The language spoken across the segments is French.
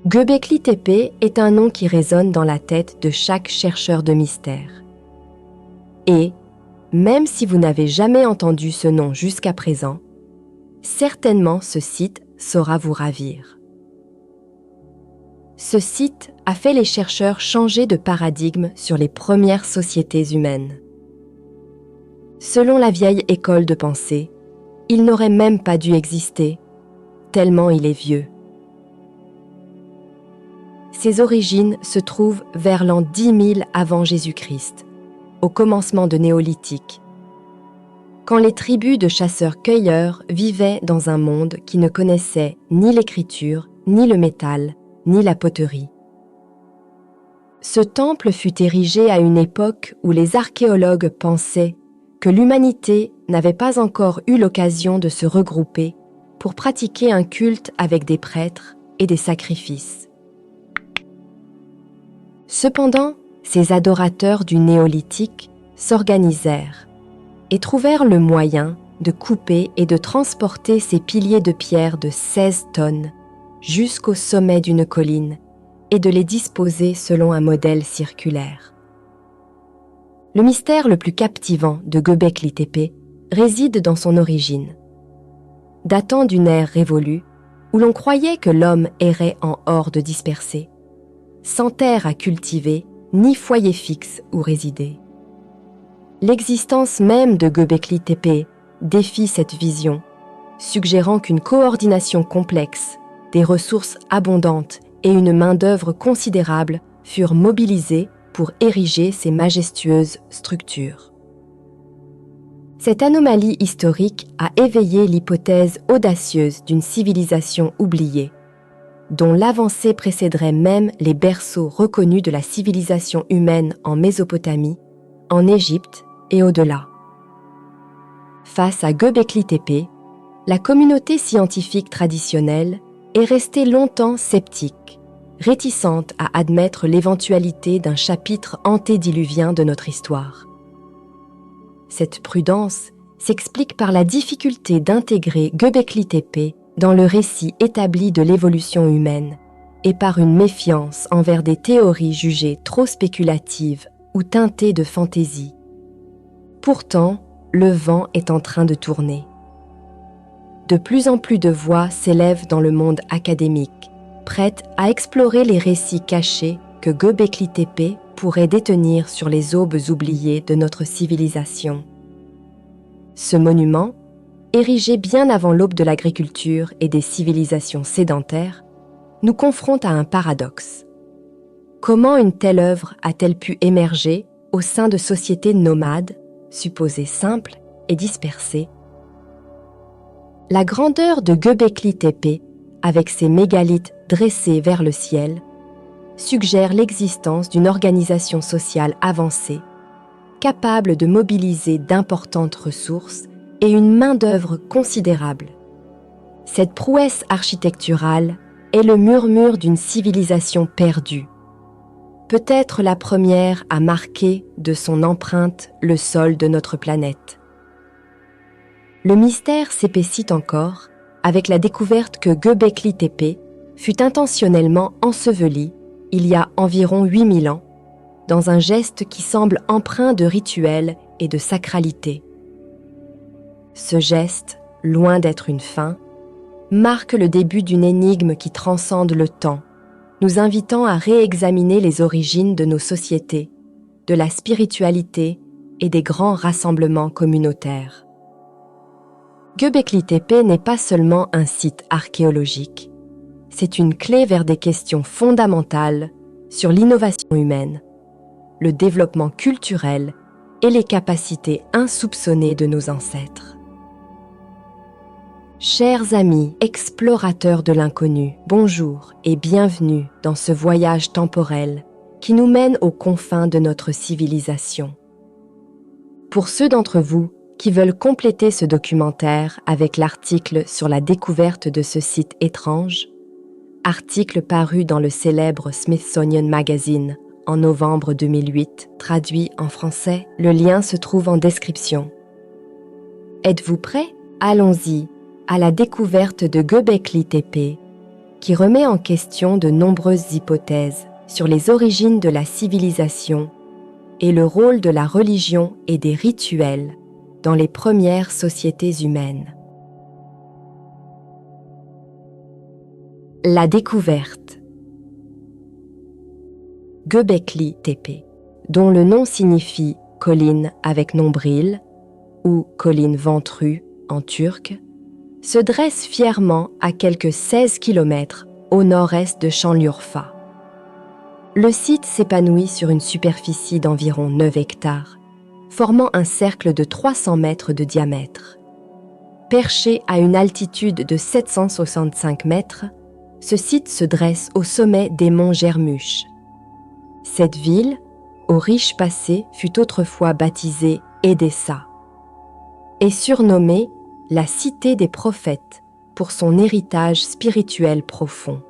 Göbekli Tepe est un nom qui résonne dans la tête de chaque chercheur de mystère. Et, même si vous n'avez jamais entendu ce nom jusqu'à présent, certainement ce site saura vous ravir. Ce site a fait les chercheurs changer de paradigme sur les premières sociétés humaines. Selon la vieille école de pensée, il n'aurait même pas dû exister, tellement il est vieux. Ses origines se trouvent vers l'an 10 000 avant Jésus-Christ, au commencement de Néolithique, quand les tribus de chasseurs-cueilleurs vivaient dans un monde qui ne connaissait ni l'écriture, ni le métal, ni la poterie. Ce temple fut érigé à une époque où les archéologues pensaient que l'humanité n'avait pas encore eu l'occasion de se regrouper pour pratiquer un culte avec des prêtres et des sacrifices. Cependant, ces adorateurs du Néolithique s'organisèrent et trouvèrent le moyen de couper et de transporter ces piliers de pierre de 16 tonnes jusqu'au sommet d'une colline et de les disposer selon un modèle circulaire. Le mystère le plus captivant de Göbekli Tepe réside dans son origine. Datant d'une ère révolue, où l'on croyait que l'homme errait en hordes dispersées, sans terre à cultiver, ni foyer fixe où résider. L'existence même de Göbekli Tepe défie cette vision, suggérant qu'une coordination complexe, des ressources abondantes et une main-d'œuvre considérable furent mobilisées pour ériger ces majestueuses structures. Cette anomalie historique a éveillé l'hypothèse audacieuse d'une civilisation oubliée, dont l'avancée précéderait même les berceaux reconnus de la civilisation humaine en Mésopotamie, en Égypte et au-delà. Face à Göbekli Tepe, la communauté scientifique traditionnelle est restée longtemps sceptique, réticente à admettre l'éventualité d'un chapitre antédiluvien de notre histoire. Cette prudence s'explique par la difficulté d'intégrer Göbekli Tepe dans le récit établi de l'évolution humaine et par une méfiance envers des théories jugées trop spéculatives ou teintées de fantaisie. Pourtant, le vent est en train de tourner. De plus en plus de voix s'élèvent dans le monde académique, prêtes à explorer les récits cachés que Göbekli Tepe pourrait détenir sur les aubes oubliées de notre civilisation. Ce monument, érigé bien avant l'aube de l'agriculture et des civilisations sédentaires, nous confronte à un paradoxe. Comment une telle œuvre a-t-elle pu émerger au sein de sociétés nomades, supposées simples et dispersées? La grandeur de Göbekli Tepe, avec ses mégalithes dressés vers le ciel, suggère l'existence d'une organisation sociale avancée, capable de mobiliser d'importantes ressources et une main-d'œuvre considérable. Cette prouesse architecturale est le murmure d'une civilisation perdue, peut-être la première à marquer de son empreinte le sol de notre planète. Le mystère s'épaissit encore avec la découverte que Göbekli Tepe fut intentionnellement enseveli il y a environ 8000 ans, dans un geste qui semble empreint de rituel et de sacralité. Ce geste, loin d'être une fin, marque le début d'une énigme qui transcende le temps, nous invitant à réexaminer les origines de nos sociétés, de la spiritualité et des grands rassemblements communautaires. Göbekli Tepe n'est pas seulement un site archéologique, c'est une clé vers des questions fondamentales sur l'innovation humaine, le développement culturel et les capacités insoupçonnées de nos ancêtres. Chers amis explorateurs de l'inconnu, bonjour et bienvenue dans ce voyage temporel qui nous mène aux confins de notre civilisation. Pour ceux d'entre vous qui veulent compléter ce documentaire avec l'article sur la découverte de ce site étrange, article paru dans le célèbre Smithsonian Magazine en novembre 2008, traduit en français, le lien se trouve en description. Êtes-vous prêts? Allons-y, à la découverte de Göbekli Tepe, qui remet en question de nombreuses hypothèses sur les origines de la civilisation et le rôle de la religion et des rituels dans les premières sociétés humaines. La découverte. Göbekli Tepe, dont le nom signifie colline avec nombril ou colline ventrue en turc, se dresse fièrement à quelques 16 km au nord-est de Şanlıurfa. Le site s'épanouit sur une superficie d'environ 9 hectares, formant un cercle de 300 mètres de diamètre. Perché à une altitude de 765 mètres, ce site se dresse au sommet des monts Germush. Cette ville, au riche passé, fut autrefois baptisée Edessa et surnommée la cité des prophètes pour son héritage spirituel profond.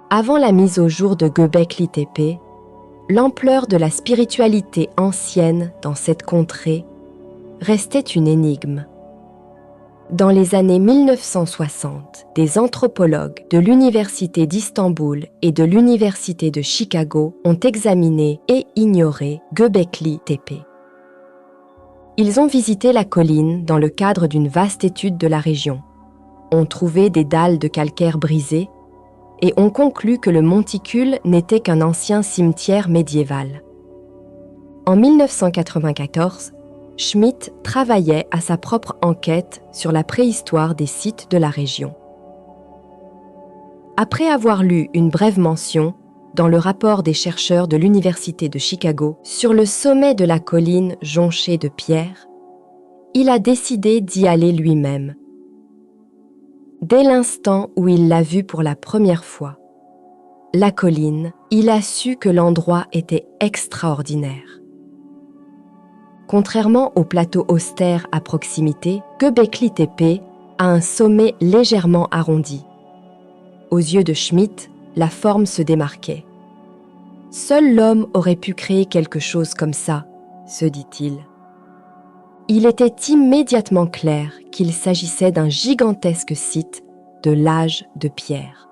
Avant la mise au jour de Göbekli Tepe, l'ampleur de la spiritualité ancienne dans cette contrée restait une énigme. Dans les années 1960, des anthropologues de l'Université d'Istanbul et de l'Université de Chicago ont examiné et ignoré Göbekli Tepe. Ils ont visité la colline dans le cadre d'une vaste étude de la région, ont trouvé des dalles de calcaire brisées et ont conclu que le monticule n'était qu'un ancien cimetière médiéval. En 1994, Schmitt travaillait à sa propre enquête sur la préhistoire des sites de la région. Après avoir lu une brève mention dans le rapport des chercheurs de l'Université de Chicago sur le sommet de la colline jonchée de pierres, il a décidé d'y aller lui-même. Dès l'instant où il l'a vue pour la première fois, la colline, il a su que l'endroit était extraordinaire. Contrairement au plateau austère à proximité, Göbekli Tepe a un sommet légèrement arrondi. Aux yeux de Schmitt, la forme se démarquait. Seul l'homme aurait pu créer quelque chose comme ça, se dit-il. Il était immédiatement clair qu'il s'agissait d'un gigantesque site de l'âge de pierre.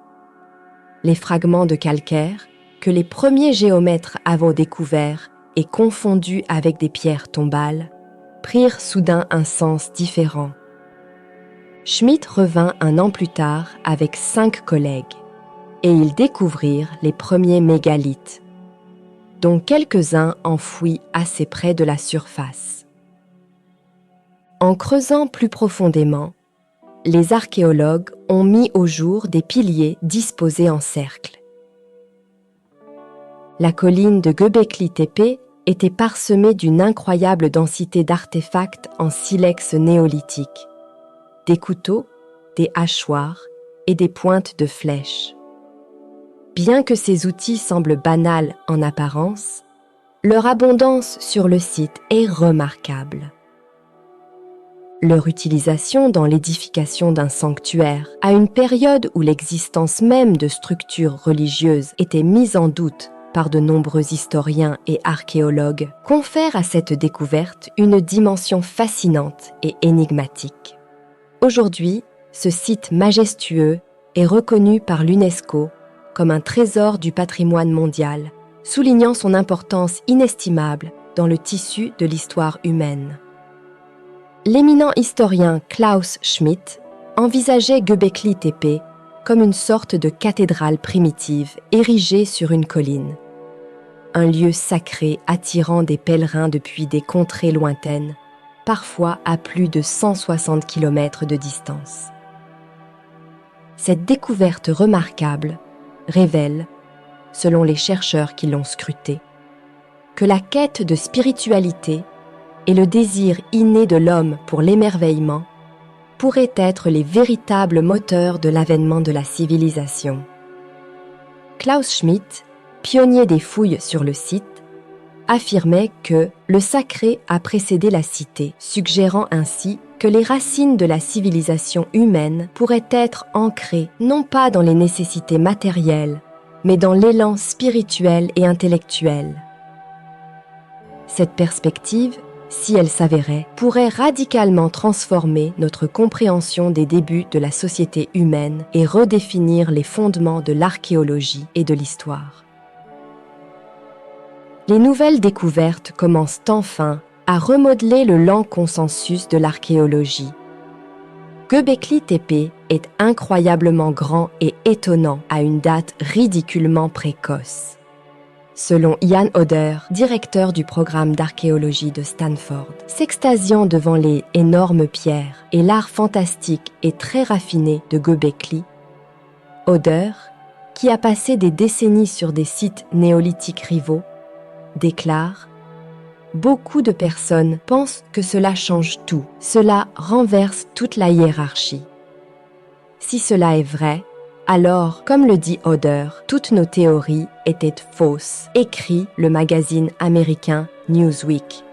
Les fragments de calcaire que les premiers géomètres avaient découverts et confondus avec des pierres tombales, prirent soudain un sens différent. Schmitt revint un an plus tard avec 5 collègues et ils découvrirent les premiers mégalithes, dont quelques-uns enfouis assez près de la surface. En creusant plus profondément, les archéologues ont mis au jour des piliers disposés en cercle. La colline de Göbekli Tepe était parsemée d'une incroyable densité d'artefacts en silex néolithique, des couteaux, des hachoirs et des pointes de flèches. Bien que ces outils semblent banals en apparence, leur abondance sur le site est remarquable. Leur utilisation dans l'édification d'un sanctuaire, à une période où l'existence même de structures religieuses était mise en doute par de nombreux historiens et archéologues, confère à cette découverte une dimension fascinante et énigmatique. Aujourd'hui, ce site majestueux est reconnu par l'UNESCO comme un trésor du patrimoine mondial, soulignant son importance inestimable dans le tissu de l'histoire humaine. L'éminent historien Klaus Schmitt envisageait Göbekli Tepe comme une sorte de cathédrale primitive érigée sur une colline. Un lieu sacré attirant des pèlerins depuis des contrées lointaines, parfois à plus de 160 km de distance. Cette découverte remarquable révèle, selon les chercheurs qui l'ont scruté, que la quête de spiritualité et le désir inné de l'homme pour l'émerveillement pourraient être les véritables moteurs de l'avènement de la civilisation. Klaus Schmitt, pionnier des fouilles sur le site, affirmait que le sacré a précédé la cité, suggérant ainsi que les racines de la civilisation humaine pourraient être ancrées non pas dans les nécessités matérielles, mais dans l'élan spirituel et intellectuel. Cette perspective si elle s'avérait, pourrait radicalement transformer notre compréhension des débuts de la société humaine et redéfinir les fondements de l'archéologie et de l'histoire. Les nouvelles découvertes commencent enfin à remodeler le lent consensus de l'archéologie. Göbekli Tepe est incroyablement grand et étonnant à une date ridiculement précoce. Selon Ian Hodder, directeur du programme d'archéologie de Stanford, s'extasiant devant les énormes pierres et l'art fantastique et très raffiné de Göbekli, Hodder, qui a passé des décennies sur des sites néolithiques rivaux, déclare « Beaucoup de personnes pensent que cela change tout, cela renverse toute la hiérarchie. Si cela est vrai, alors, comme le dit Hodder, toutes nos théories étaient fausses, écrit le magazine américain Newsweek.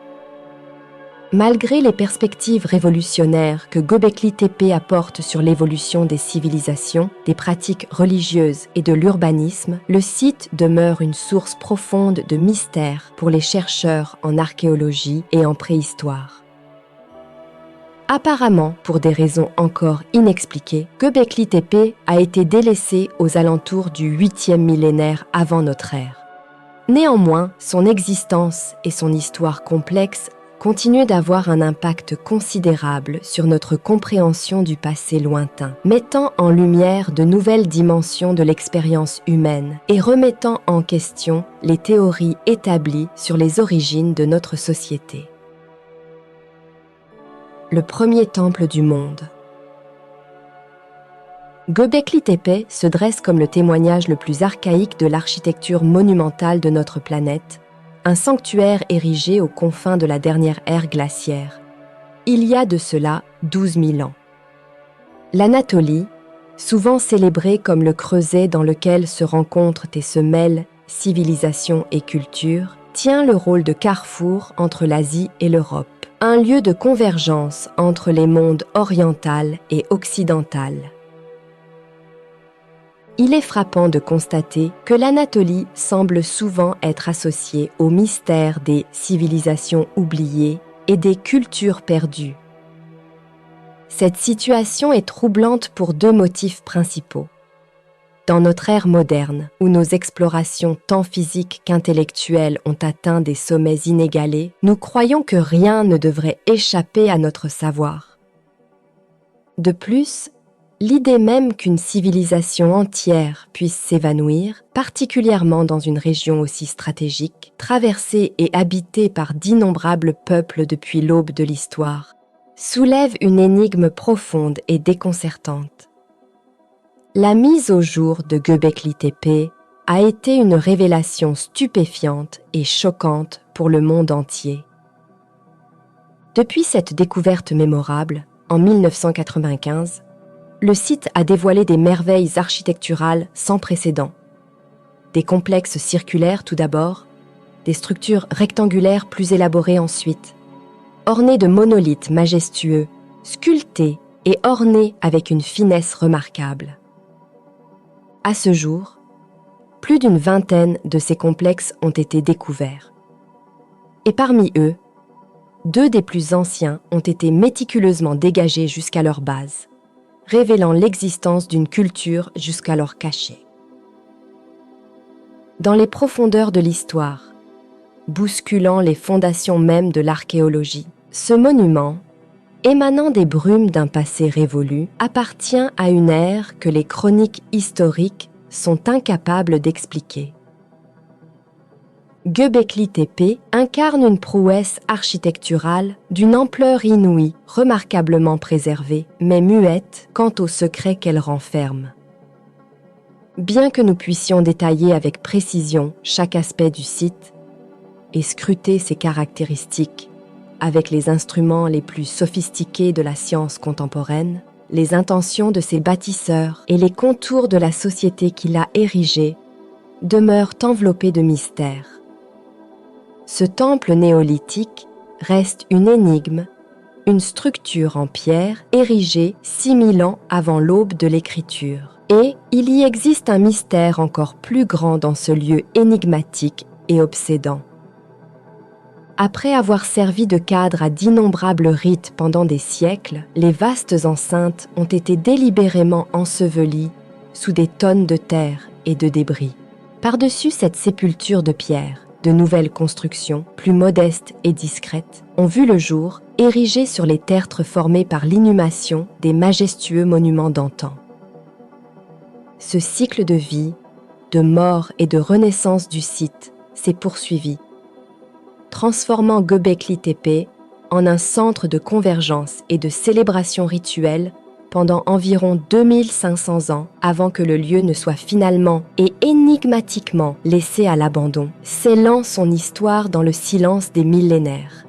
Malgré les perspectives révolutionnaires que Göbekli Tepe apporte sur l'évolution des civilisations, des pratiques religieuses et de l'urbanisme, le site demeure une source profonde de mystère pour les chercheurs en archéologie et en préhistoire. Apparemment, pour des raisons encore inexpliquées, Göbekli Tepe a été délaissé aux alentours du 8e millénaire avant notre ère. Néanmoins, son existence et son histoire complexe continuent d'avoir un impact considérable sur notre compréhension du passé lointain, mettant en lumière de nouvelles dimensions de l'expérience humaine et remettant en question les théories établies sur les origines de notre société. Le premier temple du monde. Göbekli Tepe se dresse comme le témoignage le plus archaïque de l'architecture monumentale de notre planète, un sanctuaire érigé aux confins de la dernière ère glaciaire, il y a de cela 12 000 ans. L'Anatolie, souvent célébrée comme le creuset dans lequel se rencontrent et se mêlent civilisation et culture, tient le rôle de carrefour entre l'Asie et l'Europe, un lieu de convergence entre les mondes oriental et occidental. Il est frappant de constater que l'Anatolie semble souvent être associée au mystère des civilisations oubliées et des cultures perdues. Cette situation est troublante pour deux motifs principaux. Dans notre ère moderne, où nos explorations tant physiques qu'intellectuelles ont atteint des sommets inégalés, nous croyons que rien ne devrait échapper à notre savoir. De plus, l'idée même qu'une civilisation entière puisse s'évanouir, particulièrement dans une région aussi stratégique, traversée et habitée par d'innombrables peuples depuis l'aube de l'histoire, soulève une énigme profonde et déconcertante. La mise au jour de Göbekli Tepe a été une révélation stupéfiante et choquante pour le monde entier. Depuis cette découverte mémorable, en 1995, le site a dévoilé des merveilles architecturales sans précédent. Des complexes circulaires tout d'abord, des structures rectangulaires plus élaborées ensuite, ornées de monolithes majestueux, sculptés et ornés avec une finesse remarquable. À ce jour, plus d'une vingtaine de ces complexes ont été découverts. Et parmi eux, 2 des plus anciens ont été méticuleusement dégagés jusqu'à leur base, révélant l'existence d'une culture jusqu'alors cachée. Dans les profondeurs de l'histoire, bousculant les fondations mêmes de l'archéologie, ce monument, émanant des brumes d'un passé révolu, appartient à une ère que les chroniques historiques sont incapables d'expliquer. Göbekli Tepe incarne une prouesse architecturale d'une ampleur inouïe, remarquablement préservée, mais muette quant aux secrets qu'elle renferme. Bien que nous puissions détailler avec précision chaque aspect du site et scruter ses caractéristiques avec les instruments les plus sophistiqués de la science contemporaine, les intentions de ses bâtisseurs et les contours de la société qui l'a érigée demeurent enveloppés de mystères. Ce temple néolithique reste une énigme, une structure en pierre érigée 6000 ans avant l'aube de l'écriture. Et il y existe un mystère encore plus grand dans ce lieu énigmatique et obsédant. Après avoir servi de cadre à d'innombrables rites pendant des siècles, les vastes enceintes ont été délibérément ensevelies sous des tonnes de terre et de débris. Par-dessus cette sépulture de pierre, de nouvelles constructions, plus modestes et discrètes, ont vu le jour, érigées sur les tertres formés par l'inhumation des majestueux monuments d'antan. Ce cycle de vie, de mort et de renaissance du site s'est poursuivi, transformant Göbekli Tepe en un centre de convergence et de célébration rituelle pendant environ 2500 ans avant que le lieu ne soit finalement et énigmatiquement laissé à l'abandon, scellant son histoire dans le silence des millénaires.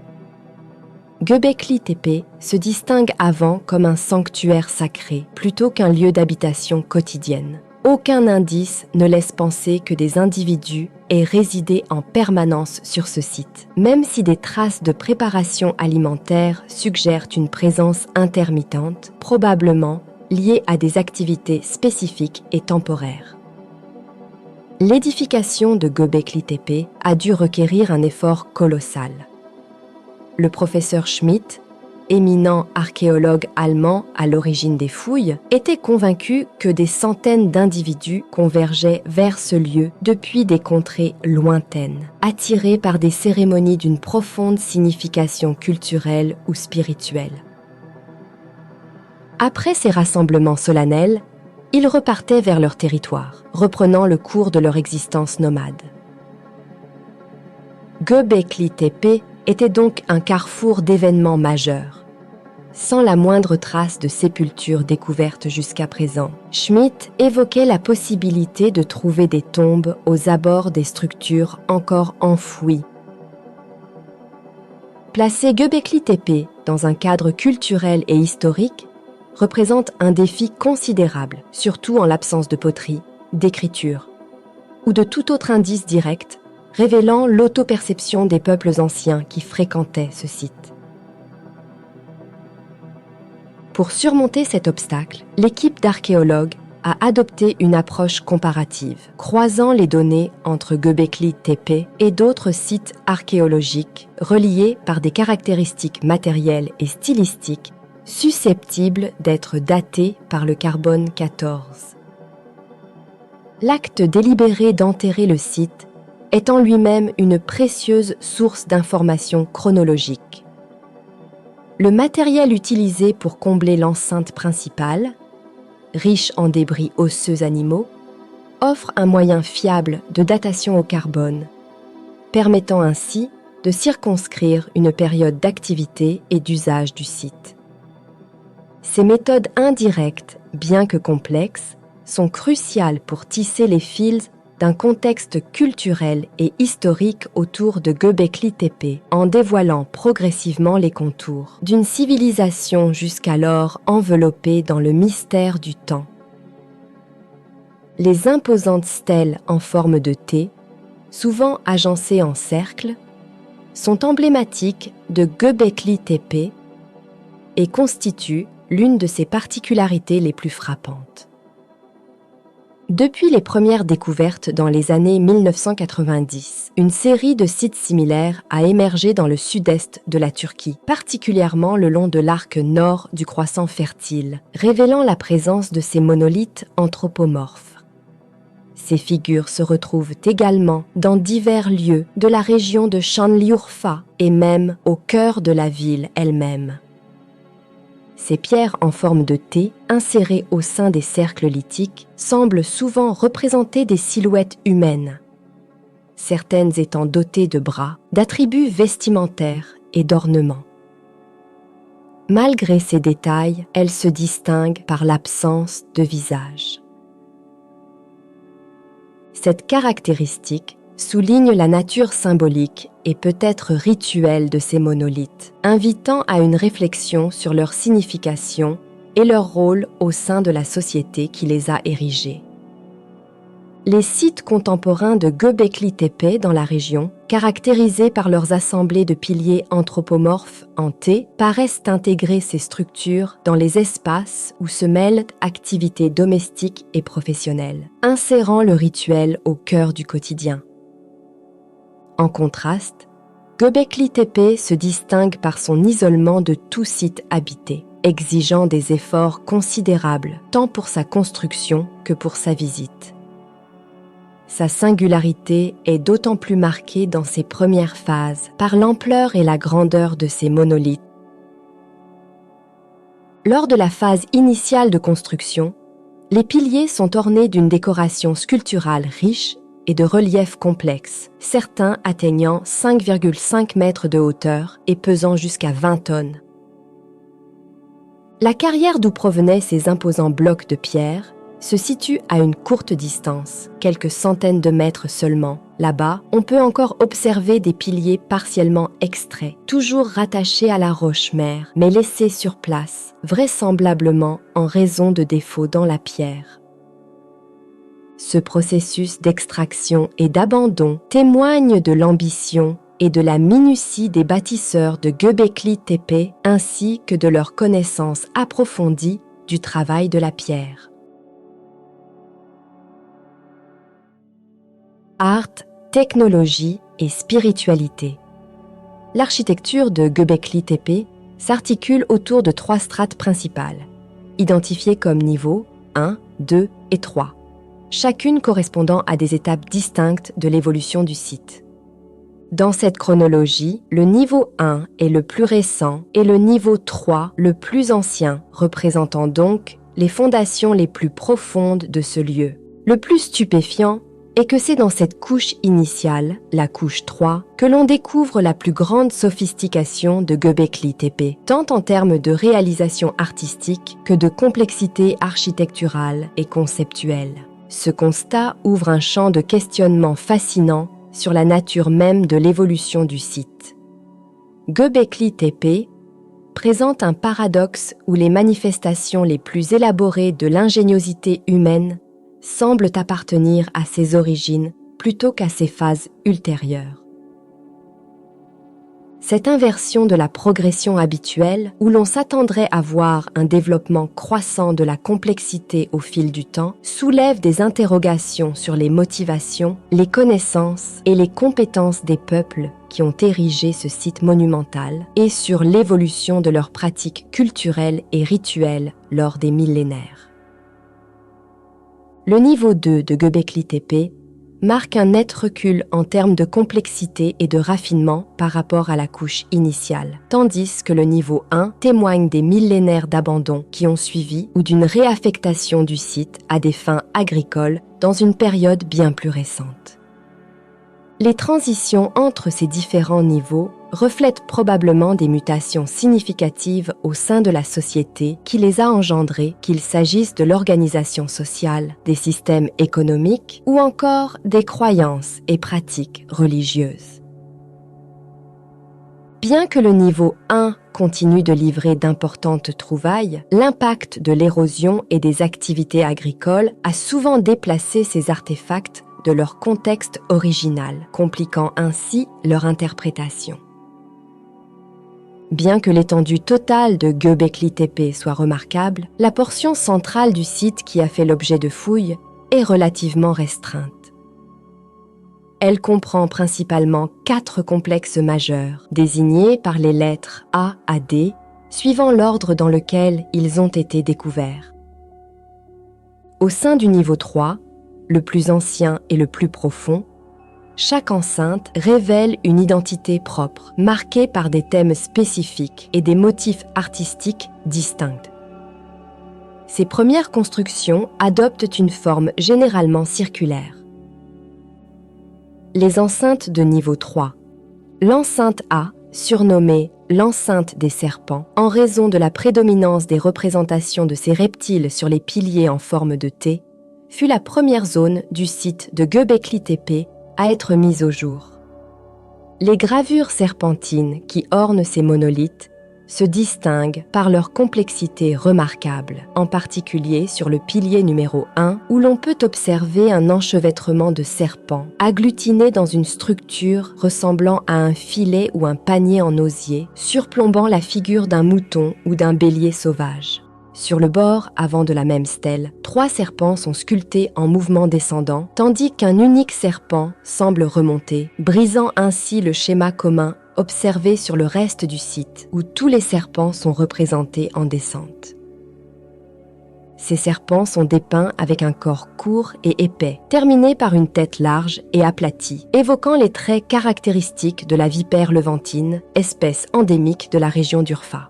Göbekli Tepe se distingue avant comme un sanctuaire sacré plutôt qu'un lieu d'habitation quotidienne. Aucun indice ne laisse penser que des individus aient résidé en permanence sur ce site, même si des traces de préparation alimentaire suggèrent une présence intermittente, probablement liée à des activités spécifiques et temporaires. L'édification de Göbekli Tepe a dû requérir un effort colossal. Le professeur Schmidt, éminent archéologue allemand à l'origine des fouilles, était convaincu que des centaines d'individus convergeaient vers ce lieu depuis des contrées lointaines, attirés par des cérémonies d'une profonde signification culturelle ou spirituelle. Après ces rassemblements solennels, ils repartaient vers leur territoire, reprenant le cours de leur existence nomade. Göbekli Tepe était donc un carrefour d'événements majeurs. Sans la moindre trace de sépulture découverte jusqu'à présent, Schmidt évoquait la possibilité de trouver des tombes aux abords des structures encore enfouies. Placer Göbekli Tepe dans un cadre culturel et historique représente un défi considérable, surtout en l'absence de poterie, d'écriture ou de tout autre indice direct révélant l'autoperception des peuples anciens qui fréquentaient ce site. Pour surmonter cet obstacle, l'équipe d'archéologues a adopté une approche comparative, croisant les données entre Göbekli Tepe et d'autres sites archéologiques reliés par des caractéristiques matérielles et stylistiques susceptibles d'être datés par le carbone 14. L'acte délibéré d'enterrer le site est en lui-même une précieuse source d'informations chronologiques. Le matériel utilisé pour combler l'enceinte principale, riche en débris osseux animaux, offre un moyen fiable de datation au carbone, permettant ainsi de circonscrire une période d'activité et d'usage du site. Ces méthodes indirectes, bien que complexes, sont cruciales pour tisser les fils d'un contexte culturel et historique autour de Göbekli Tepe, en dévoilant progressivement les contours d'une civilisation jusqu'alors enveloppée dans le mystère du temps. Les imposantes stèles en forme de T, souvent agencées en cercle, sont emblématiques de Göbekli Tepe et constituent l'une de ses particularités les plus frappantes. Depuis les premières découvertes dans les années 1990, une série de sites similaires a émergé dans le sud-est de la Turquie, particulièrement le long de l'arc nord du croissant fertile, révélant la présence de ces monolithes anthropomorphes. Ces figures se retrouvent également dans divers lieux de la région de Şanlıurfa et même au cœur de la ville elle-même. Ces pierres en forme de T, insérées au sein des cercles lithiques, semblent souvent représenter des silhouettes humaines, certaines étant dotées de bras, d'attributs vestimentaires et d'ornements. Malgré ces détails, elles se distinguent par l'absence de visage. Cette caractéristique souligne la nature symbolique et peut-être rituelle de ces monolithes, invitant à une réflexion sur leur signification et leur rôle au sein de la société qui les a érigés. Les sites contemporains de Göbekli Tepe dans la région, caractérisés par leurs assemblées de piliers anthropomorphes en T, paraissent intégrer ces structures dans les espaces où se mêlent activités domestiques et professionnelles, insérant le rituel au cœur du quotidien. En contraste, Göbekli Tepe se distingue par son isolement de tout site habité, exigeant des efforts considérables tant pour sa construction que pour sa visite. Sa singularité est d'autant plus marquée dans ses premières phases par l'ampleur et la grandeur de ses monolithes. Lors de la phase initiale de construction, les piliers sont ornés d'une décoration sculpturale riche et de reliefs complexes, certains atteignant 5,5 mètres de hauteur et pesant jusqu'à 20 tonnes. La carrière d'où provenaient ces imposants blocs de pierre se situe à une courte distance, quelques centaines de mètres seulement. Là-bas, on peut encore observer des piliers partiellement extraits, toujours rattachés à la roche-mère, mais laissés sur place, vraisemblablement en raison de défauts dans la pierre. Ce processus d'extraction et d'abandon témoigne de l'ambition et de la minutie des bâtisseurs de Göbekli Tepe, ainsi que de leur connaissance approfondie du travail de la pierre. Art, technologie et spiritualité. L'architecture de Göbekli Tepe s'articule autour de 3 strates principales, identifiées comme niveaux 1, 2 et 3, chacune correspondant à des étapes distinctes de l'évolution du site. Dans cette chronologie, le niveau 1 est le plus récent et le niveau 3 le plus ancien, représentant donc les fondations les plus profondes de ce lieu. Le plus stupéfiant est que c'est dans cette couche initiale, la couche 3, que l'on découvre la plus grande sophistication de Göbekli Tepe, tant en termes de réalisation artistique que de complexité architecturale et conceptuelle. Ce constat ouvre un champ de questionnement fascinant sur la nature même de l'évolution du site. Göbekli Tepe présente un paradoxe où les manifestations les plus élaborées de l'ingéniosité humaine semblent appartenir à ses origines plutôt qu'à ses phases ultérieures. Cette inversion de la progression habituelle, où l'on s'attendrait à voir un développement croissant de la complexité au fil du temps, soulève des interrogations sur les motivations, les connaissances et les compétences des peuples qui ont érigé ce site monumental et sur l'évolution de leurs pratiques culturelles et rituelles lors des millénaires. Le niveau 2 de Göbekli Tepe marque un net recul en termes de complexité et de raffinement par rapport à la couche initiale, tandis que le niveau 1 témoigne des millénaires d'abandon qui ont suivi ou d'une réaffectation du site à des fins agricoles dans une période bien plus récente. Les transitions entre ces différents niveaux reflètent probablement des mutations significatives au sein de la société qui les a engendrées, qu'il s'agisse de l'organisation sociale, des systèmes économiques ou encore des croyances et pratiques religieuses. Bien que le niveau 1 continue de livrer d'importantes trouvailles, l'impact de l'érosion et des activités agricoles a souvent déplacé ces artefacts de leur contexte original, compliquant ainsi leur interprétation. Bien que l'étendue totale de Göbekli Tepe soit remarquable, la portion centrale du site qui a fait l'objet de fouilles est relativement restreinte. Elle comprend principalement 4 complexes majeurs, désignés par les lettres A à D, suivant l'ordre dans lequel ils ont été découverts. Au sein du niveau 3, le plus ancien et le plus profond, chaque enceinte révèle une identité propre, marquée par des thèmes spécifiques et des motifs artistiques distincts. Ces premières constructions adoptent une forme généralement circulaire. Les enceintes de niveau 3. L'enceinte A, surnommée l'enceinte des serpents, en raison de la prédominance des représentations de ces reptiles sur les piliers en forme de T, fut la première zone du site de Göbekli Tepe à être mise au jour. Les gravures serpentines qui ornent ces monolithes se distinguent par leur complexité remarquable, en particulier sur le pilier numéro 1 où l'on peut observer un enchevêtrement de serpents agglutinés dans une structure ressemblant à un filet ou un panier en osier, surplombant la figure d'un mouton ou d'un bélier sauvage. Sur le bord avant de la même stèle, 3 serpents sont sculptés en mouvement descendant, tandis qu'un unique serpent semble remonter, brisant ainsi le schéma commun observé sur le reste du site, où tous les serpents sont représentés en descente. Ces serpents sont dépeints avec un corps court et épais, terminé par une tête large et aplatie, évoquant les traits caractéristiques de la vipère levantine, espèce endémique de la région d'Urfa.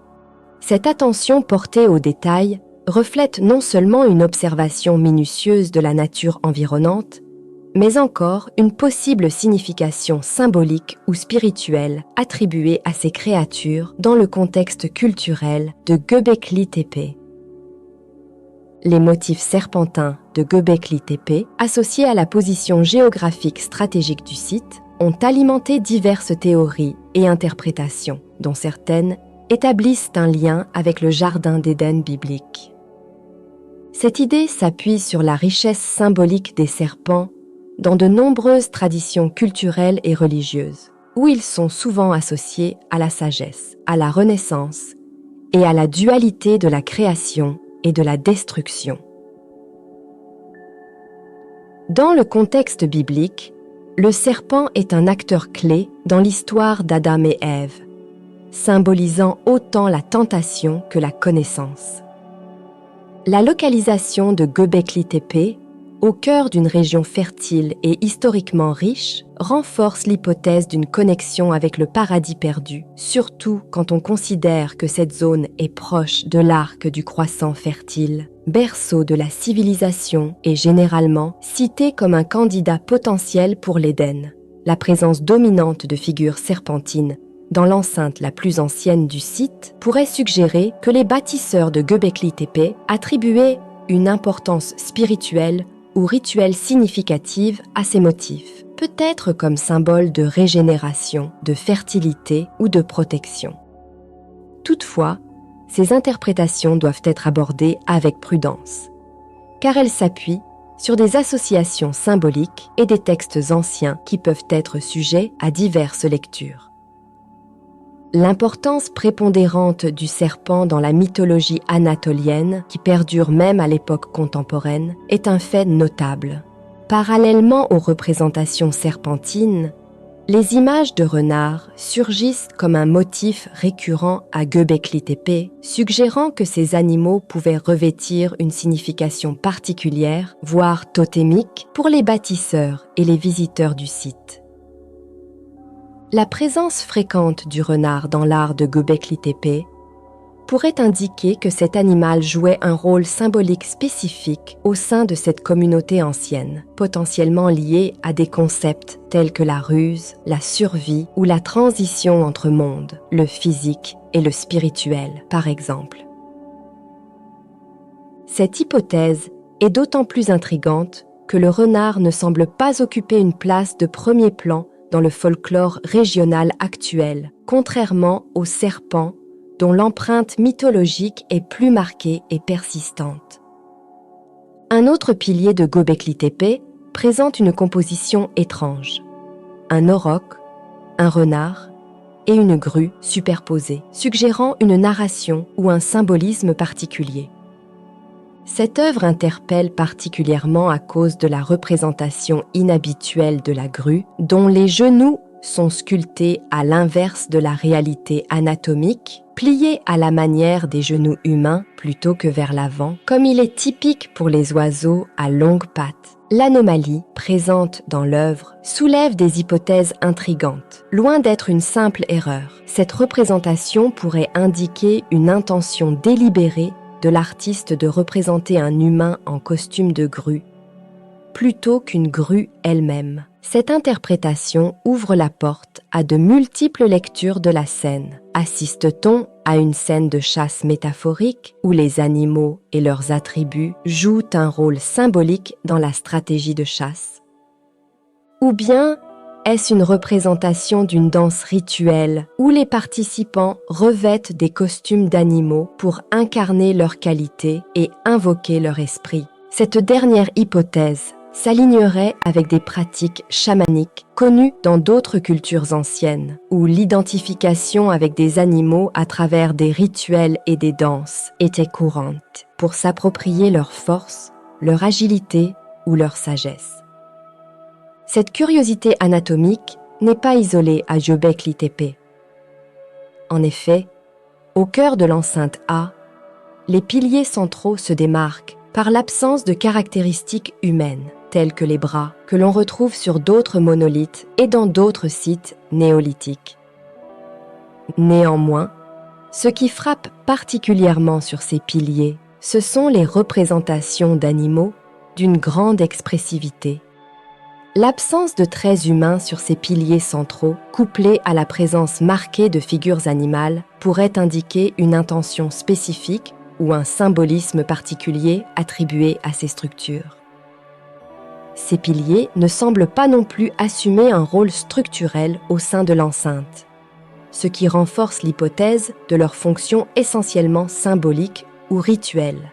Cette attention portée aux détails reflète non seulement une observation minutieuse de la nature environnante, mais encore une possible signification symbolique ou spirituelle attribuée à ces créatures dans le contexte culturel de Göbekli Tepe. Les motifs serpentins de Göbekli Tepe, associés à la position géographique stratégique du site, ont alimenté diverses théories et interprétations, dont certaines établissent un lien avec le Jardin d'Éden biblique. Cette idée s'appuie sur la richesse symbolique des serpents dans de nombreuses traditions culturelles et religieuses, où ils sont souvent associés à la sagesse, à la renaissance et à la dualité de la création et de la destruction. Dans le contexte biblique, le serpent est un acteur clé dans l'histoire d'Adam et Ève, symbolisant autant la tentation que la connaissance. La localisation de Göbekli Tepe, au cœur d'une région fertile et historiquement riche, renforce l'hypothèse d'une connexion avec le paradis perdu, surtout quand on considère que cette zone est proche de l'arc du croissant fertile, berceau de la civilisation et généralement cité comme un candidat potentiel pour l'Éden. La présence dominante de figures serpentines dans l'enceinte la plus ancienne du site pourrait suggérer que les bâtisseurs de Göbekli Tepe attribuaient une importance spirituelle ou rituelle significative à ces motifs, peut-être comme symbole de régénération, de fertilité ou de protection. Toutefois, ces interprétations doivent être abordées avec prudence, car elles s'appuient sur des associations symboliques et des textes anciens qui peuvent être sujets à diverses lectures. L'importance prépondérante du serpent dans la mythologie anatolienne, qui perdure même à l'époque contemporaine, est un fait notable. Parallèlement aux représentations serpentines, les images de renards surgissent comme un motif récurrent à Göbekli Tepe, suggérant que ces animaux pouvaient revêtir une signification particulière, voire totémique, pour les bâtisseurs et les visiteurs du site. La présence fréquente du renard dans l'art de Göbekli Tepe pourrait indiquer que cet animal jouait un rôle symbolique spécifique au sein de cette communauté ancienne, potentiellement lié à des concepts tels que la ruse, la survie ou la transition entre mondes, le physique et le spirituel, par exemple. Cette hypothèse est d'autant plus intrigante que le renard ne semble pas occuper une place de premier plan dans le folklore régional actuel, contrairement au serpent dont l'empreinte mythologique est plus marquée et persistante. Un autre pilier de Göbekli Tepe présente une composition étrange. Un auroch, un renard et une grue superposés, suggérant une narration ou un symbolisme particulier. Cette œuvre interpelle particulièrement à cause de la représentation inhabituelle de la grue, dont les genoux sont sculptés à l'inverse de la réalité anatomique, pliés à la manière des genoux humains plutôt que vers l'avant, comme il est typique pour les oiseaux à longues pattes. L'anomalie présente dans l'œuvre soulève des hypothèses intrigantes. Loin d'être une simple erreur, cette représentation pourrait indiquer une intention délibérée de l'artiste de représenter un humain en costume de grue, plutôt qu'une grue elle-même. Cette interprétation ouvre la porte à de multiples lectures de la scène. Assiste-t-on à une scène de chasse métaphorique où les animaux et leurs attributs jouent un rôle symbolique dans la stratégie de chasse? Ou bien est-ce une représentation d'une danse rituelle où les participants revêtent des costumes d'animaux pour incarner leurs qualités et invoquer leur esprit? Cette dernière hypothèse s'alignerait avec des pratiques chamaniques connues dans d'autres cultures anciennes, où l'identification avec des animaux à travers des rituels et des danses était courante pour s'approprier leur force, leur agilité ou leur sagesse. Cette curiosité anatomique n'est pas isolée à Göbekli Tepe. En effet, au cœur de l'enceinte A, les piliers centraux se démarquent par l'absence de caractéristiques humaines, telles que les bras, que l'on retrouve sur d'autres monolithes et dans d'autres sites néolithiques. Néanmoins, ce qui frappe particulièrement sur ces piliers, ce sont les représentations d'animaux d'une grande expressivité. L'absence de traits humains sur ces piliers centraux, couplée à la présence marquée de figures animales, pourrait indiquer une intention spécifique ou un symbolisme particulier attribué à ces structures. Ces piliers ne semblent pas non plus assumer un rôle structurel au sein de l'enceinte, ce qui renforce l'hypothèse de leur fonction essentiellement symbolique ou rituelle.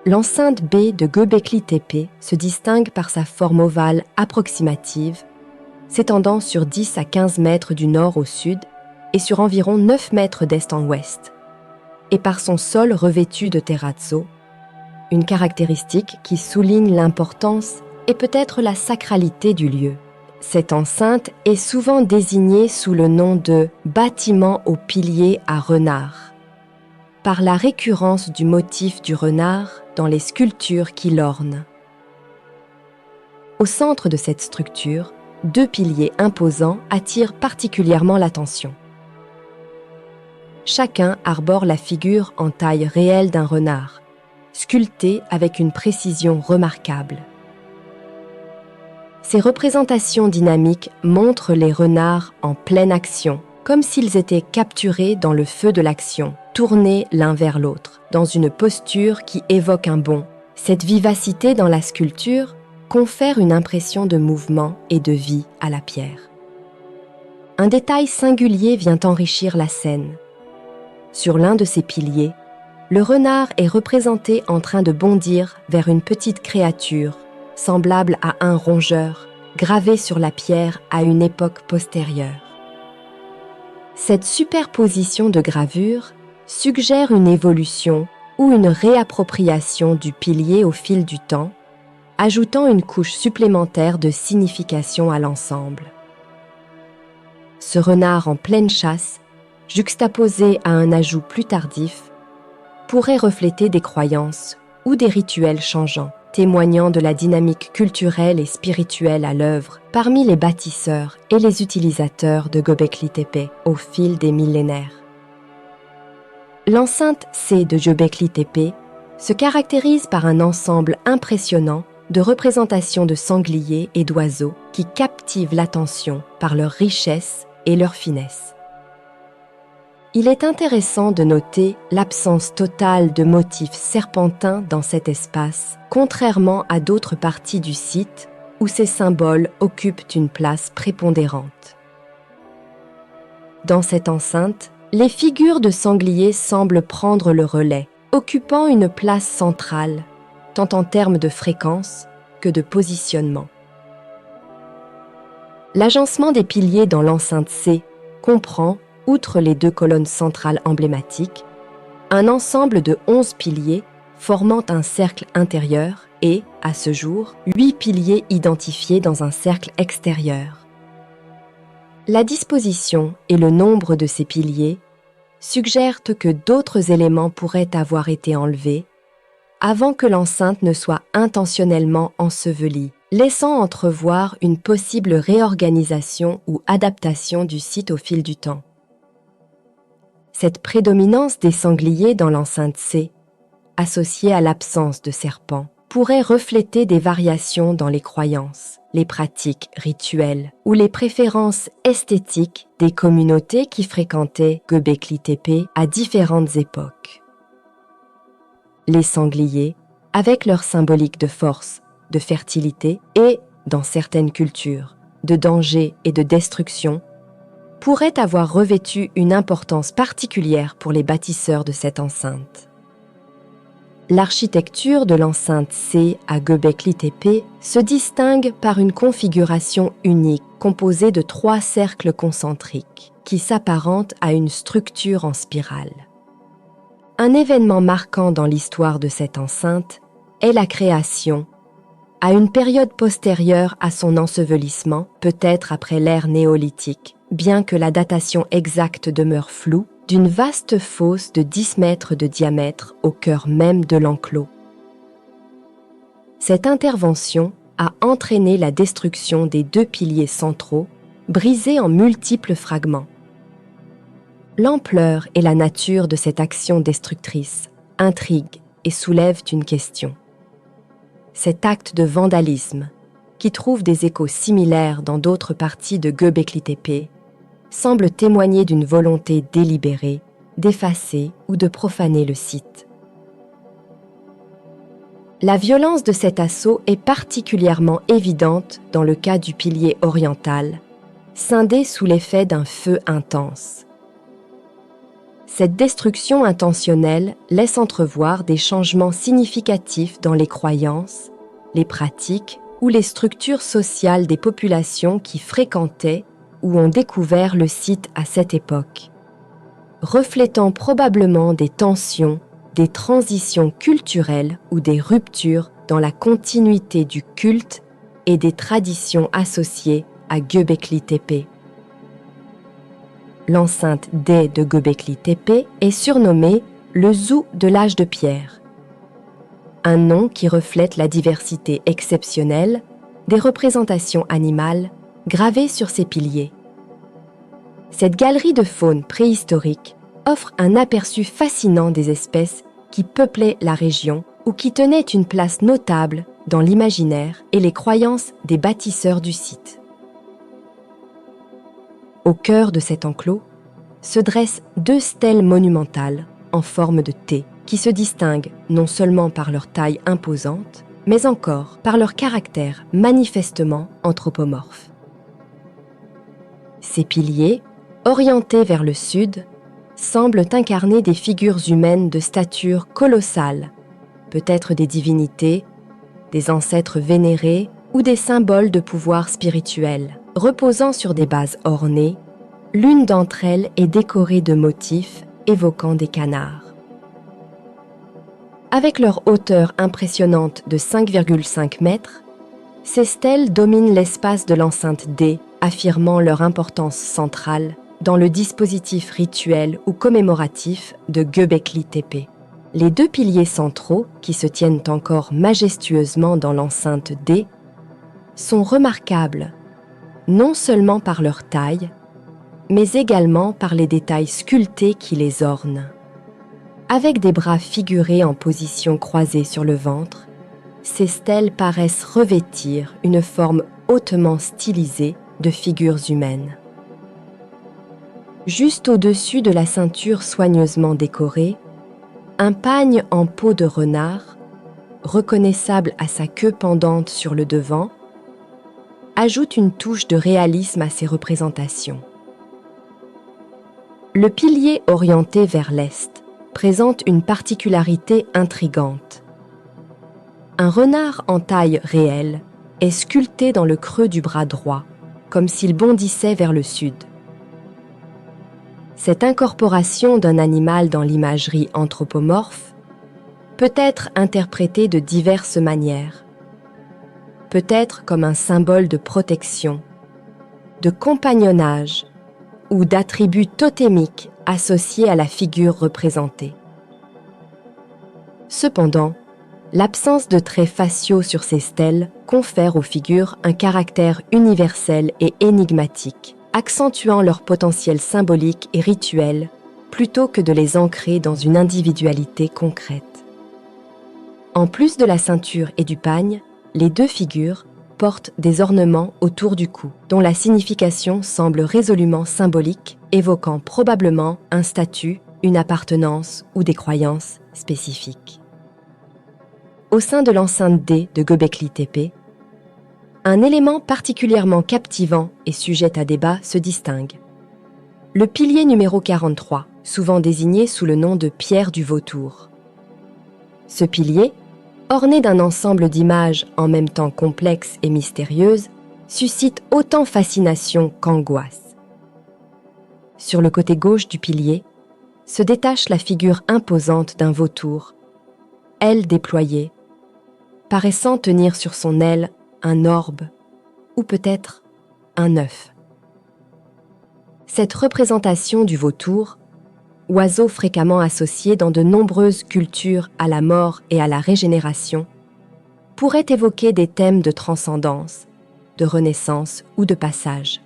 L'enceinte B de Göbekli Tepe se distingue par sa forme ovale approximative, s'étendant sur 10 à 15 mètres du nord au sud et sur environ 9 mètres d'est en ouest, et par son sol revêtu de terrazzo, une caractéristique qui souligne l'importance et peut-être la sacralité du lieu. Cette enceinte est souvent désignée sous le nom de « bâtiment aux piliers à renard », par la récurrence du motif du renard dans les sculptures qui l'ornent. Au centre de cette structure, 2 piliers imposants attirent particulièrement l'attention. Chacun arbore la figure en taille réelle d'un renard, sculptée avec une précision remarquable. Ces représentations dynamiques montrent les renards en pleine action, comme s'ils étaient capturés dans le feu de l'action, tournés l'un vers l'autre, dans une posture qui évoque un bond. Cette vivacité dans la sculpture confère une impression de mouvement et de vie à la pierre. Un détail singulier vient enrichir la scène. Sur l'un de ces piliers, le renard est représenté en train de bondir vers une petite créature, semblable à un rongeur, gravé sur la pierre à une époque postérieure. Cette superposition de gravures suggère une évolution ou une réappropriation du pilier au fil du temps, ajoutant une couche supplémentaire de signification à l'ensemble. Ce renard en pleine chasse, juxtaposé à un ajout plus tardif, pourrait refléter des croyances ou des rituels changeants, témoignant de la dynamique culturelle et spirituelle à l'œuvre parmi les bâtisseurs et les utilisateurs de Göbekli Tepe au fil des millénaires. L'enceinte C de Göbekli Tepe se caractérise par un ensemble impressionnant de représentations de sangliers et d'oiseaux qui captivent l'attention par leur richesse et leur finesse. Il est intéressant de noter l'absence totale de motifs serpentins dans cet espace, contrairement à d'autres parties du site où ces symboles occupent une place prépondérante. Dans cette enceinte, les figures de sangliers semblent prendre le relais, occupant une place centrale, tant en termes de fréquence que de positionnement. L'agencement des piliers dans l'enceinte C comprend, outre les 2 colonnes centrales emblématiques, un ensemble de 11 piliers formant un cercle intérieur et, à ce jour, 8 piliers identifiés dans un cercle extérieur. La disposition et le nombre de ces piliers suggèrent que d'autres éléments pourraient avoir été enlevés avant que l'enceinte ne soit intentionnellement ensevelie, laissant entrevoir une possible réorganisation ou adaptation du site au fil du temps. Cette prédominance des sangliers dans l'enceinte C, associée à l'absence de serpents, pourrait refléter des variations dans les croyances, les pratiques rituelles ou les préférences esthétiques des communautés qui fréquentaient Göbekli Tepe à différentes époques. Les sangliers, avec leur symbolique de force, de fertilité et, dans certaines cultures, de danger et de destruction, pourraient avoir revêtu une importance particulière pour les bâtisseurs de cette enceinte. L'architecture de l'enceinte C à Göbekli Tepe se distingue par une configuration unique composée de 3 cercles concentriques qui s'apparentent à une structure en spirale. Un événement marquant dans l'histoire de cette enceinte est la création, à une période postérieure à son ensevelissement, peut-être après l'ère néolithique, bien que la datation exacte demeure floue, d'une vaste fosse de 10 mètres de diamètre au cœur même de l'enclos. Cette intervention a entraîné la destruction des 2 piliers centraux, brisés en multiples fragments. L'ampleur et la nature de cette action destructrice intriguent et soulèvent une question. Cet acte de vandalisme, qui trouve des échos similaires dans d'autres parties de Göbekli Tepe, semble témoigner d'une volonté délibérée d'effacer ou de profaner le site. La violence de cet assaut est particulièrement évidente dans le cas du pilier oriental, scindé sous l'effet d'un feu intense. Cette destruction intentionnelle laisse entrevoir des changements significatifs dans les croyances, les pratiques ou les structures sociales des populations qui fréquentaient ou ont découvert le site à cette époque, reflétant probablement des tensions, des transitions culturelles ou des ruptures dans la continuité du culte et des traditions associées à Göbekli Tepe. L'enceinte D de Göbekli Tepe est surnommée le Zoo de l'âge de pierre, un nom qui reflète la diversité exceptionnelle des représentations animales gravées sur ses piliers. Cette galerie de faune préhistorique offre un aperçu fascinant des espèces qui peuplaient la région ou qui tenaient une place notable dans l'imaginaire et les croyances des bâtisseurs du site. Au cœur de cet enclos se dressent 2 stèles monumentales en forme de T qui se distinguent non seulement par leur taille imposante, mais encore par leur caractère manifestement anthropomorphe. Ces piliers, orientés vers le sud, semblent incarner des figures humaines de stature colossale, peut-être des divinités, des ancêtres vénérés ou des symboles de pouvoir spirituel. Reposant sur des bases ornées, l'une d'entre elles est décorée de motifs évoquant des canards. Avec leur hauteur impressionnante de 5,5 mètres, ces stèles dominent l'espace de l'enceinte D, affirmant leur importance centrale dans le dispositif rituel ou commémoratif de Göbekli Tepe. Les 2 piliers centraux, qui se tiennent encore majestueusement dans l'enceinte D, sont remarquables, non seulement par leur taille, mais également par les détails sculptés qui les ornent. Avec des bras figurés en position croisée sur le ventre, ces stèles paraissent revêtir une forme hautement stylisée de figures humaines. Juste au-dessus de la ceinture soigneusement décorée, un pagne en peau de renard, reconnaissable à sa queue pendante sur le devant, ajoute une touche de réalisme à ces représentations. Le pilier orienté vers l'est présente une particularité intrigante. Un renard en taille réelle est sculpté dans le creux du bras droit, comme s'il bondissait vers le sud. Cette incorporation d'un animal dans l'imagerie anthropomorphe peut être interprétée de diverses manières. Peut-être comme un symbole de protection, de compagnonnage ou d'attributs totémiques associés à la figure représentée. Cependant, l'absence de traits faciaux sur ces stèles confère aux figures un caractère universel et énigmatique, accentuant leur potentiel symbolique et rituel plutôt que de les ancrer dans une individualité concrète. En plus de la ceinture et du pagne, les 2 figures portent des ornements autour du cou, dont la signification semble résolument symbolique, évoquant probablement un statut, une appartenance ou des croyances spécifiques. Au sein de l'enceinte D de Göbekli Tepe, un élément particulièrement captivant et sujet à débat se distingue. Le pilier numéro 43, souvent désigné sous le nom de pierre du vautour. Ce pilier, orné d'un ensemble d'images en même temps complexes et mystérieuses, suscite autant fascination qu'angoisse. Sur le côté gauche du pilier, se détache la figure imposante d'un vautour, ailes déployées, paraissant tenir sur son aile un orbe ou peut-être un œuf. Cette représentation du vautour, oiseau fréquemment associé dans de nombreuses cultures à la mort et à la régénération, pourrait évoquer des thèmes de transcendance, de renaissance ou de passage.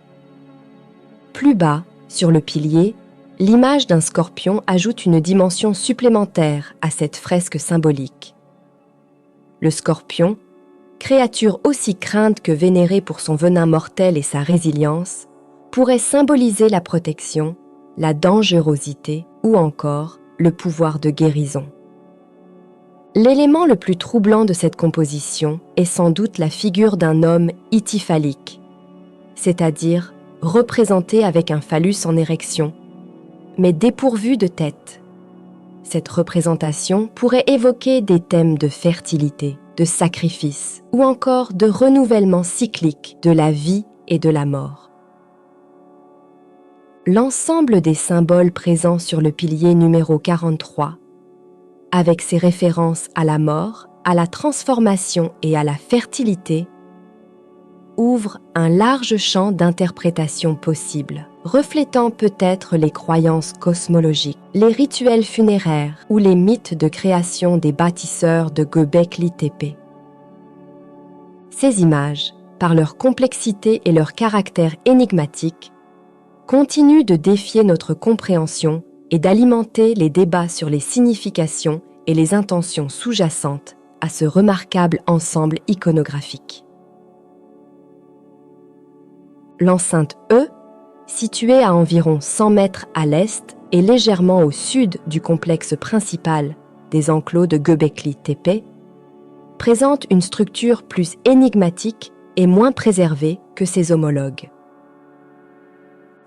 Plus bas, sur le pilier, l'image d'un scorpion ajoute une dimension supplémentaire à cette fresque symbolique. Le scorpion, créature aussi crainte que vénérée pour son venin mortel et sa résilience, pourrait symboliser la protection, la dangerosité ou encore le pouvoir de guérison. L'élément le plus troublant de cette composition est sans doute la figure d'un homme ityphalique, c'est-à-dire représenté avec un phallus en érection, mais dépourvu de tête. Cette représentation pourrait évoquer des thèmes de fertilité, de sacrifice ou encore de renouvellement cyclique de la vie et de la mort. L'ensemble des symboles présents sur le pilier numéro 43, avec ses références à la mort, à la transformation et à la fertilité, ouvre un large champ d'interprétation possible, reflétant peut-être les croyances cosmologiques, les rituels funéraires ou les mythes de création des bâtisseurs de Göbekli Tepe. Ces images, par leur complexité et leur caractère énigmatique, continuent de défier notre compréhension et d'alimenter les débats sur les significations et les intentions sous-jacentes à ce remarquable ensemble iconographique. L'enceinte E, située à environ 100 mètres à l'est et légèrement au sud du complexe principal des enclos de Göbekli Tepe, présente une structure plus énigmatique et moins préservée que ses homologues.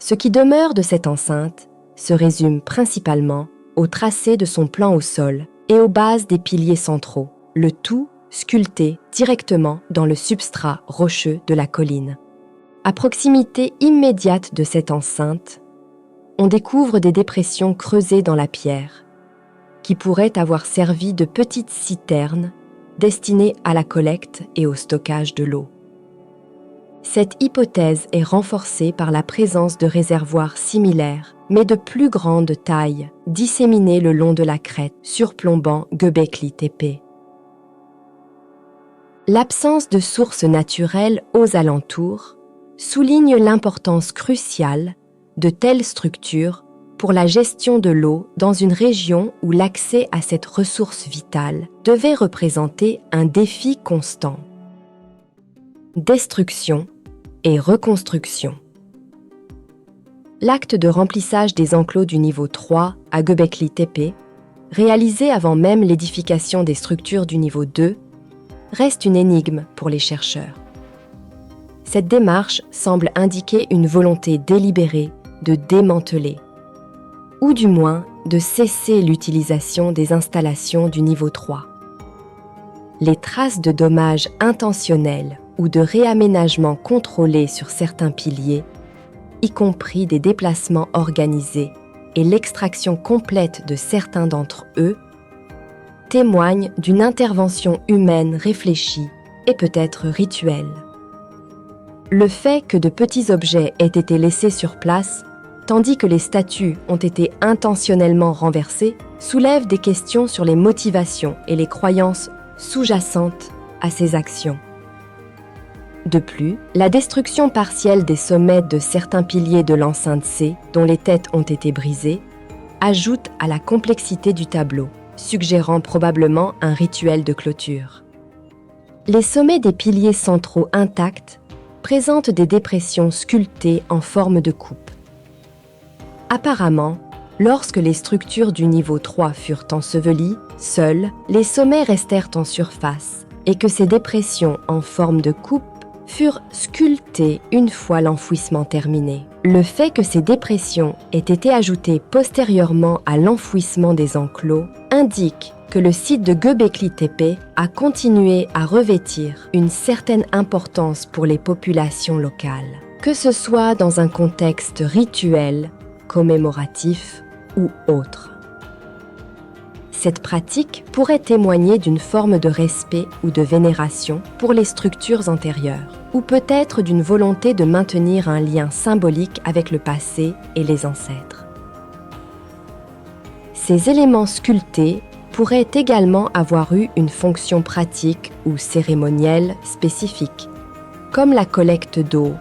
Ce qui demeure de cette enceinte se résume principalement au tracé de son plan au sol et aux bases des piliers centraux, le tout sculpté directement dans le substrat rocheux de la colline. À proximité immédiate de cette enceinte, on découvre des dépressions creusées dans la pierre, qui pourraient avoir servi de petites citernes destinées à la collecte et au stockage de l'eau. Cette hypothèse est renforcée par la présence de réservoirs similaires, mais de plus grande taille, disséminés le long de la crête, surplombant Göbekli Tepe. L'absence de sources naturelles aux alentours souligne l'importance cruciale de telles structures pour la gestion de l'eau dans une région où l'accès à cette ressource vitale devait représenter un défi constant. Destruction et reconstruction. L'acte de remplissage des enclos du niveau 3 à Göbekli Tepe, réalisé avant même l'édification des structures du niveau 2, reste une énigme pour les chercheurs. Cette démarche semble indiquer une volonté délibérée de démanteler, ou du moins de cesser l'utilisation des installations du niveau 3. Les traces de dommages intentionnels ou de réaménagement contrôlé sur certains piliers, y compris des déplacements organisés et l'extraction complète de certains d'entre eux, témoignent d'une intervention humaine réfléchie et peut-être rituelle. Le fait que de petits objets aient été laissés sur place, tandis que les statues ont été intentionnellement renversées, soulève des questions sur les motivations et les croyances sous-jacentes à ces actions. De plus, la destruction partielle des sommets de certains piliers de l'enceinte C, dont les têtes ont été brisées, ajoute à la complexité du tableau, suggérant probablement un rituel de clôture. Les sommets des piliers centraux intacts présentent des dépressions sculptées en forme de coupe. Apparemment, lorsque les structures du niveau 3 furent ensevelies, seuls les sommets restèrent en surface et que ces dépressions en forme de coupe furent sculptées une fois l'enfouissement terminé. Le fait que ces dépressions aient été ajoutées postérieurement à l'enfouissement des enclos indique que le site de Göbekli Tepe a continué à revêtir une certaine importance pour les populations locales, que ce soit dans un contexte rituel, commémoratif ou autre. Cette pratique pourrait témoigner d'une forme de respect ou de vénération pour les structures antérieures, ou peut-être d'une volonté de maintenir un lien symbolique avec le passé et les ancêtres. Ces éléments sculptés pourraient également avoir eu une fonction pratique ou cérémonielle spécifique, comme la collecte d'eau,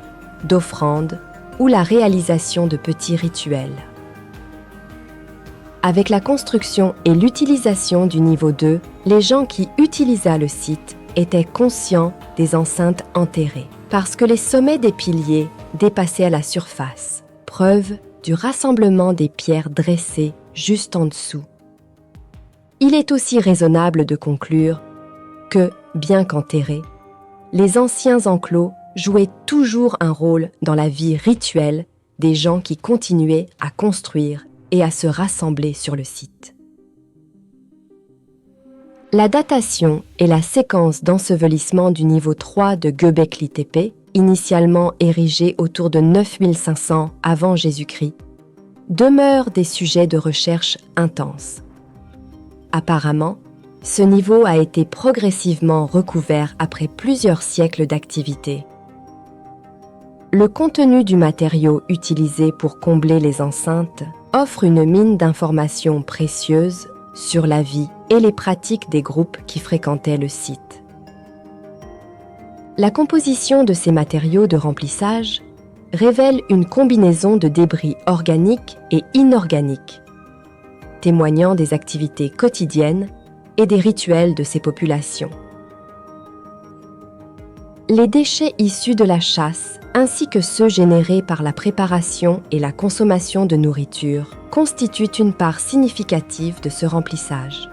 d'offrandes ou la réalisation de petits rituels. Avec la construction et l'utilisation du niveau 2, les gens qui utilisaient le site étaient conscients des enceintes enterrées, parce que les sommets des piliers dépassaient à la surface, preuve du rassemblement des pierres dressées juste en dessous. Il est aussi raisonnable de conclure que, bien qu'enterrés, les anciens enclos jouaient toujours un rôle dans la vie rituelle des gens qui continuaient à construire et à se rassembler sur le site. La datation et la séquence d'ensevelissement du niveau 3 de Göbekli Tepe, initialement érigé autour de 9500 avant Jésus-Christ, demeurent des sujets de recherche intenses. Apparemment, ce niveau a été progressivement recouvert après plusieurs siècles d'activité. Le contenu du matériau utilisé pour combler les enceintes offre une mine d'informations précieuses sur la vie et les pratiques des groupes qui fréquentaient le site. La composition de ces matériaux de remplissage révèle une combinaison de débris organiques et inorganiques, témoignant des activités quotidiennes et des rituels de ces populations. Les déchets issus de la chasse, ainsi que ceux générés par la préparation et la consommation de nourriture, constituent une part significative de ce remplissage.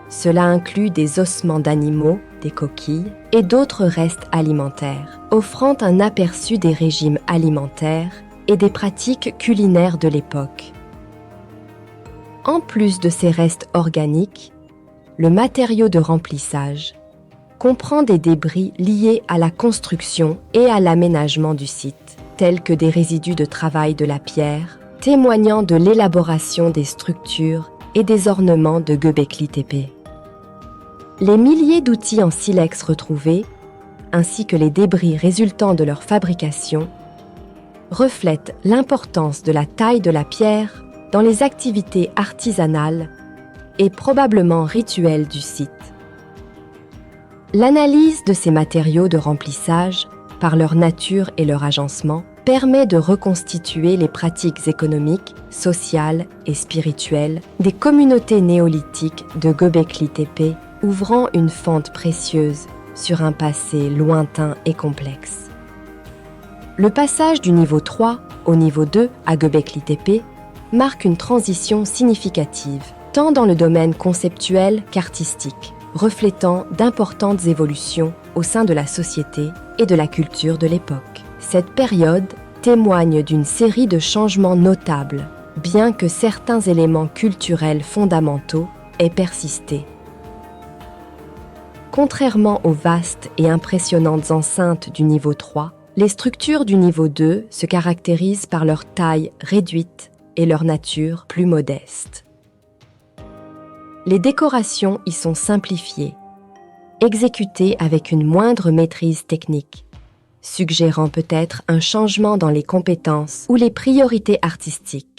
Cela inclut des ossements d'animaux, des coquilles et d'autres restes alimentaires, offrant un aperçu des régimes alimentaires et des pratiques culinaires de l'époque. En plus de ces restes organiques, le matériau de remplissage comprend des débris liés à la construction et à l'aménagement du site, tels que des résidus de travail de la pierre, témoignant de l'élaboration des structures et des ornements de Göbekli Tepe. Les milliers d'outils en silex retrouvés, ainsi que les débris résultant de leur fabrication, reflètent l'importance de la taille de la pierre dans les activités artisanales et probablement rituelles du site. L'analyse de ces matériaux de remplissage, par leur nature et leur agencement, permet de reconstituer les pratiques économiques, sociales et spirituelles des communautés néolithiques de Göbekli Tepe, ouvrant une fente précieuse sur un passé lointain et complexe. Le passage du niveau 3 au niveau 2 à Göbekli Tepe marque une transition significative, tant dans le domaine conceptuel qu'artistique, reflétant d'importantes évolutions au sein de la société et de la culture de l'époque. Cette période témoigne d'une série de changements notables, bien que certains éléments culturels fondamentaux aient persisté. Contrairement aux vastes et impressionnantes enceintes du niveau 3, les structures du niveau 2 se caractérisent par leur taille réduite et leur nature plus modeste. Les décorations y sont simplifiées, exécutées avec une moindre maîtrise technique, suggérant peut-être un changement dans les compétences ou les priorités artistiques.